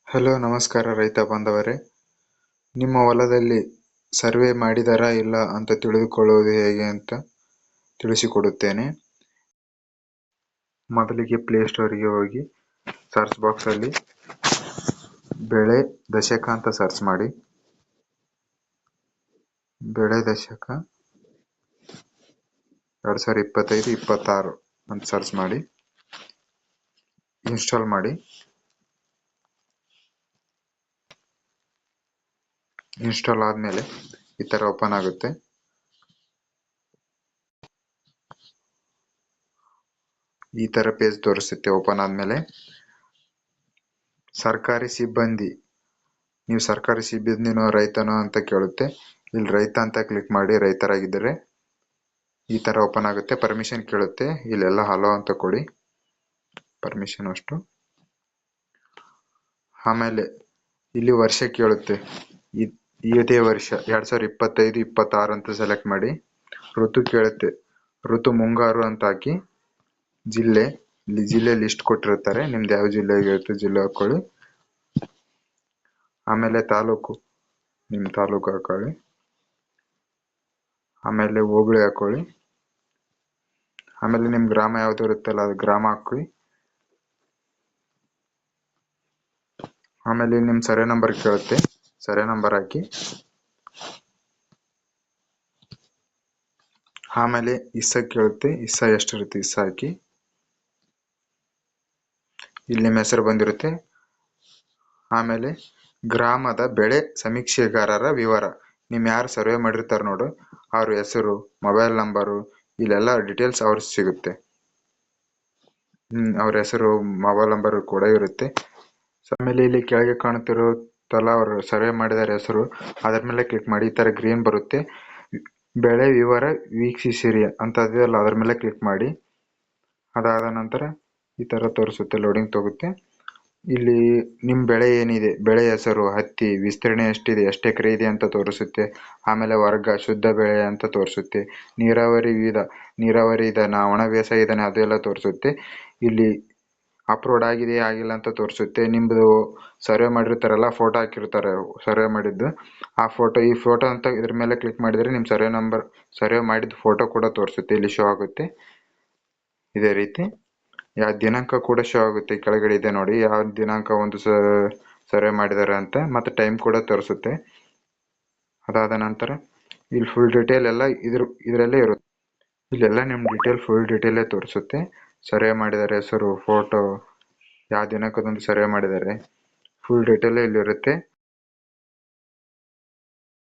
Hello ನಮಸ್ಕಾರ ರೈತ ಬಾಂಧವರೇ. ನಿಮ್ಮ ಹೊಲದಲ್ಲಿ ಸರ್ವೆ ಮಾಡಿದರಾ ಇಲ್ಲ ಅಂತ ತಿಳಿದುಕೊಳ್ಳುವುದು ಹೇಗೆ ಅಂತ ತಿಳಿಸಿಕೊಡುತ್ತೇನೆ. ಮೊದಲಿಗೆ ಪ್ಲೇಸ್ಟೋರಿಗೆ ಹೋಗಿ ಸರ್ಚ್ ಬಾಕ್ಸಲ್ಲಿ ಬೆಳೆ ದಶಕ ಅಂತ ಸರ್ಚ್ ಮಾಡಿ. ಬೆಳೆ ದಶಕ 2025-26 ಅಂತ ಸರ್ಚ್ ಮಾಡಿ ಇನ್ಸ್ಟಾಲ್ ಮಾಡಿ. ಇನ್ಸ್ಟಾಲ್ ಆದಮೇಲೆ ಈ ಥರ ಓಪನ್ ಆಗುತ್ತೆ. ಈ ಥರ ಪೇಜ್ ತೋರಿಸುತ್ತೆ. ಓಪನ್ ಆದಮೇಲೆ ಸರ್ಕಾರಿ ಸಿಬ್ಬಂದಿ, ನೀವು ಸರ್ಕಾರಿ ಸಿಬ್ಬಂದಿನೋ ರೈತನೋ ಅಂತ ಕೇಳುತ್ತೆ. ಇಲ್ಲಿ ರೈತ ಅಂತ ಕ್ಲಿಕ್ ಮಾಡಿ. ರೈತರಾಗಿದ್ದರೆ ಈ ಥರ ಓಪನ್ ಆಗುತ್ತೆ. ಪರ್ಮಿಷನ್ ಕೇಳುತ್ತೆ. ಇಲ್ಲೆಲ್ಲ ಹಲೋ ಅಂತ ಕೊಡಿ, ಪರ್ಮಿಷನ್ ಅಷ್ಟು. ಆಮೇಲೆ ಇಲ್ಲಿ ವರ್ಷ ಕೇಳುತ್ತೆ. ಇದೇ ವರ್ಷ 2025-26 ಅಂತ ಸೆಲೆಕ್ಟ್ ಮಾಡಿ. ಋತು ಕೇಳುತ್ತೆ. ಋತು ಮುಂಗಾರು ಅಂತ ಹಾಕಿ. ಇಲ್ಲಿ ಜಿಲ್ಲೆ ಲಿಸ್ಟ್ ಕೊಟ್ಟಿರ್ತಾರೆ, ನಿಮ್ದು ಯಾವ ಜಿಲ್ಲೆ ಇರುತ್ತೆ ಜಿಲ್ಲೆ ಹಾಕೊಳ್ಳಿ. ಆಮೇಲೆ ತಾಲೂಕು, ನಿಮ್ಮ ತಾಲೂಕು ಹಾಕೊಳ್ಳಿ. ಆಮೇಲೆ ಹೋಬಳಿ ಹಾಕೊಳ್ಳಿ. ಆಮೇಲೆ ನಿಮ್ಮ ಗ್ರಾಮ ಯಾವ್ದು ಇರುತ್ತಲ್ಲ ಅದು ಗ್ರಾಮ ಹಾಕಿ. ಆಮೇಲೆ ನಿಮ್ಮ ಸರ್ವೆ ನಂಬರ್ ಕೇಳುತ್ತೆ, ಸರ್ವೆ ನಂಬರ್ ಹಾಕಿ. ಆಮೇಲೆ ಇಸ್ಸ ಕೇಳುತ್ತೆ, ಇಸ್ಸ ಎಷ್ಟಿರುತ್ತೆ ಇಸ್ಸ ಹಾಕಿ. ಇಲ್ಲಿ ನಿಮ್ಮ ಹೆಸರು ಬಂದಿರುತ್ತೆ. ಆಮೇಲೆ ಗ್ರಾಮದ ಬೆಳೆ ಸಮೀಕ್ಷೆಗಾರರ ವಿವರ, ನಿಮ್ಮ ಯಾರು ಸರ್ವೆ ಮಾಡಿರ್ತಾರೆ ನೋಡು ಅವ್ರ ಹೆಸರು, ಮೊಬೈಲ್ ನಂಬರು, ಇಲ್ಲೆಲ್ಲ ಡೀಟೇಲ್ಸ್ ಅವ್ರ ಸಿಗುತ್ತೆ. ಅವ್ರ ಹೆಸರು, ಮೊಬೈಲ್ ನಂಬರ್ ಕೂಡ ಇರುತ್ತೆ. ಆಮೇಲೆ ಇಲ್ಲಿ ಕೆಳಗೆ ಕಾಣುತ್ತಿರುತ್ತಲ್ಲ ಅವರು ಸರ್ವೆ ಮಾಡಿದಾರ ಹೆಸರು, ಅದರ ಮೇಲೆ ಕ್ಲಿಕ್ ಮಾಡಿ. ಈ ಥರ ಗ್ರೀನ್ ಬರುತ್ತೆ. ಬೆಳೆ ವಿವರ ವೀಕ್ಷಿಸಿರಿ ಅಂತ ಇದೆಯಲ್ಲ, ಅದ್ರ ಮೇಲೆ ಕ್ಲಿಕ್ ಮಾಡಿ. ಅದಾದ ನಂತರ ಈ ಥರ ತೋರಿಸುತ್ತೆ, ಲೋಡಿಂಗ್ ತಗೋತ್ತೆ. ಇಲ್ಲಿ ನಿಮ್ಮ ಬೆಳೆ ಏನಿದೆ, ಬೆಳೆ ಹೆಸರು, ಹತ್ತಿ, ವಿಸ್ತೀರ್ಣ ಎಷ್ಟಿದೆ, ಎಷ್ಟು ಎಕರೆ ಇದೆ ಅಂತ ತೋರಿಸುತ್ತೆ. ಆಮೇಲೆ ವರ್ಗ, ಶುದ್ಧ ಬೆಳೆ ಅಂತ ತೋರಿಸುತ್ತೆ. ನೀರಾವರಿ ವಿವಿಧ, ನೀರಾವರಿ ಇದಾನ, ಒಣ ಬೇಸಾಯ ಇದಾನೆ, ಅದೆಲ್ಲ ತೋರಿಸುತ್ತೆ. ಇಲ್ಲಿ ಅಪ್ಲೋಡ್ ಆಗಿದೆ ಆಗಿಲ್ಲ ಅಂತ ತೋರಿಸುತ್ತೆ. ನಿಮ್ಮದು ಸರ್ವೆ ಮಾಡಿರ್ತಾರಲ್ಲ, ಫೋಟೋ ಹಾಕಿರ್ತಾರೆ ಸರ್ವೆ ಮಾಡಿದ್ದು, ಆ ಫೋಟೋ, ಈ ಫೋಟೋ ಅಂತ ಇದ್ರ ಮೇಲೆ ಕ್ಲಿಕ್ ಮಾಡಿದರೆ ನಿಮ್ಮ ಸರ್ವೆ ನಂಬರ್, ಸರ್ವೆ ಮಾಡಿದ ಫೋಟೋ ಕೂಡ ತೋರಿಸುತ್ತೆ, ಇಲ್ಲಿ ಶೋ ಆಗುತ್ತೆ. ಇದೇ ರೀತಿ ಯಾವ ದಿನಾಂಕ ಕೂಡ ಶೋ ಆಗುತ್ತೆ. ಕೆಳಗಡೆ ಇದೆ ನೋಡಿ, ಯಾವ ದಿನಾಂಕ ಒಂದು ಸರ್ವೆ ಮಾಡಿದ್ದಾರೆ ಅಂತ, ಮತ್ತು ಟೈಮ್ ಕೂಡ ತೋರಿಸುತ್ತೆ. ಅದಾದ ನಂತರ ಇಲ್ಲಿ ಫುಲ್ ಡೀಟೇಲ್ ಎಲ್ಲ ಇದರಲ್ಲೇ ಇರುತ್ತೆ. ಇಲ್ಲೆಲ್ಲ ನಿಮ್ಮ ಡೀಟೇಲ್, ಫುಲ್ ಡೀಟೇಲೇ ತೋರಿಸುತ್ತೆ. ಸರ್ವೆ ಮಾಡಿದ್ದಾರೆ ಹೆಸರು, ಫೋಟೋ, ಯಾವ ದಿನಾಂಕದೊಂದು ಸರ್ವೆ ಮಾಡಿದ್ದಾರೆ, ಫುಲ್ ಡೀಟೇಲೇ ಇಲ್ಲಿರುತ್ತೆ.